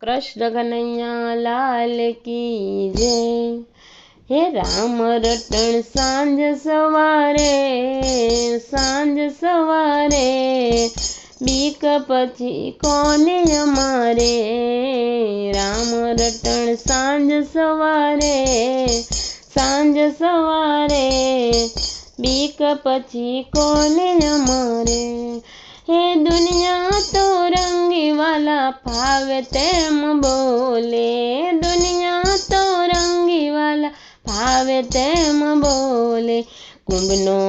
कृष्ण कन्हैया लाल की जय। हे राम रटण सांझ सवारे बीक पछी कोने अमारे। राम रटण सांझ सवारे बीक पछी कोने अमारे। हे दुनिया तो रंगी वाला फावे तेम बोले। दुनिया तो रंगी वाला फावे तेम बोले। कुंभनो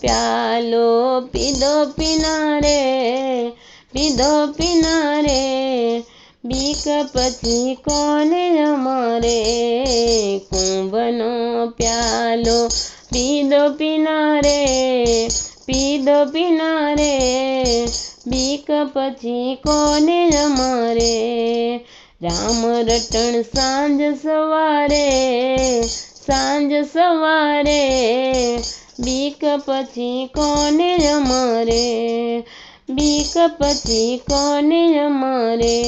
प्यालो पीधो पीनारे बीक पछी कोने अमारे। कुंभनो प्यालो पीधो पीनारे बीक पछी कोने अमारे। राम रटण सांझ सवारे बीक पछी कोने अमारे। बीक पछी कोने अमारे।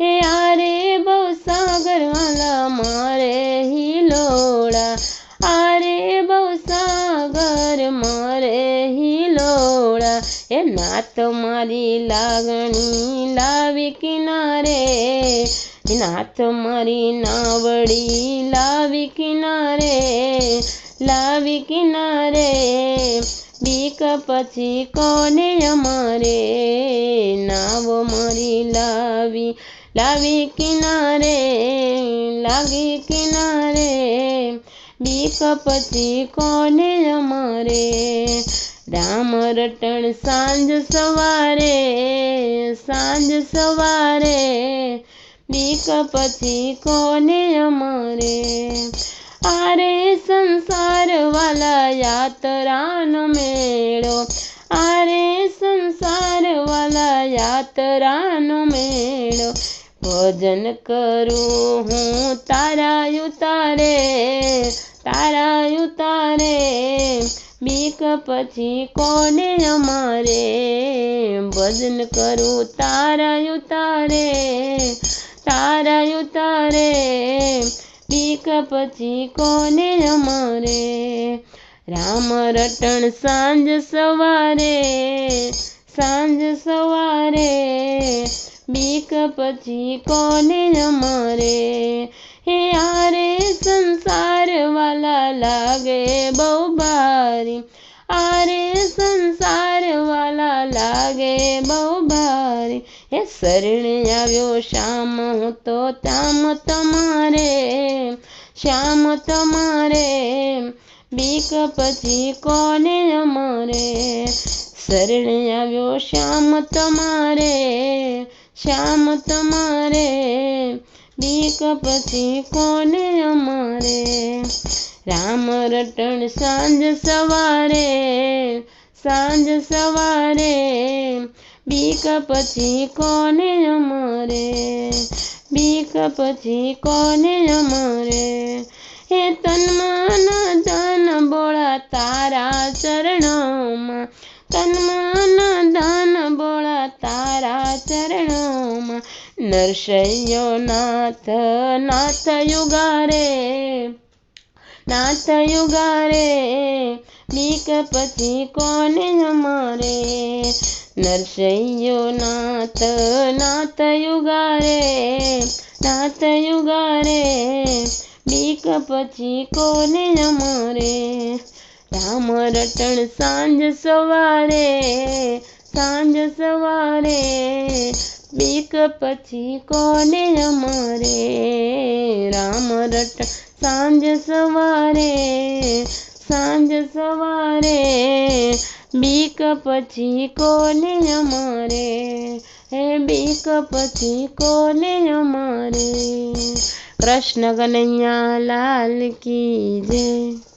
हे आरे बहु सागर वाला मारे ही लोड़ा। आरे बहु सागर मारे ही लोड़ा। हे नाथ मारी लागणी लावी किनारे। नाथ मारी नावड़ी लावी किनारे बीक पछी कोने अमारे। नाव मारी लावी किनारे बीक पछी कोने अमारे। राम रटण सांझ सवारे बीक पछी कोने अमारे। आरे संसार वाला यात्रानो मेड़ो। आरे संसार वाला यात्रानो मेड़ो। भजन करूं हूँ तारा उतारे बीक पछी कोने अमारे। भजन करूं तारा उतारे बीक पछी कोने अमारे। राम रटण सांझ सवारे बीक पछी कोने अमारे। हे आरे संसार वाला लागे बहु भारी। आरे संसार वाला लागे बहु भारी। हे शरण आव्यो श्याम हूँ तो ताम तमारे बीक पछी कोने अमारे। शरण आव्यो श्याम तमारे बीक पछी कोने अमारे। राम रटण सांझ सवारे बीक पछी कोने अमारे। बीक पछी कोने अमारे। हे तन मन धन बोला तारा चरणों में। तन मन धन बोला तारा चरणों में। नरसैयो नाथ युगारे बीक पछी कोने अमारे। नरसैयो नाथ युगारे बीक पछी कोने अमारे। राम रटण सांझ सवारे बीक पछी कोने अमारे। राम रटण सांझ सवारे बीक पछी कोने अमारे। हे बीक पछी कोने अमारे। कृष्ण कन्हैया लाल की जय।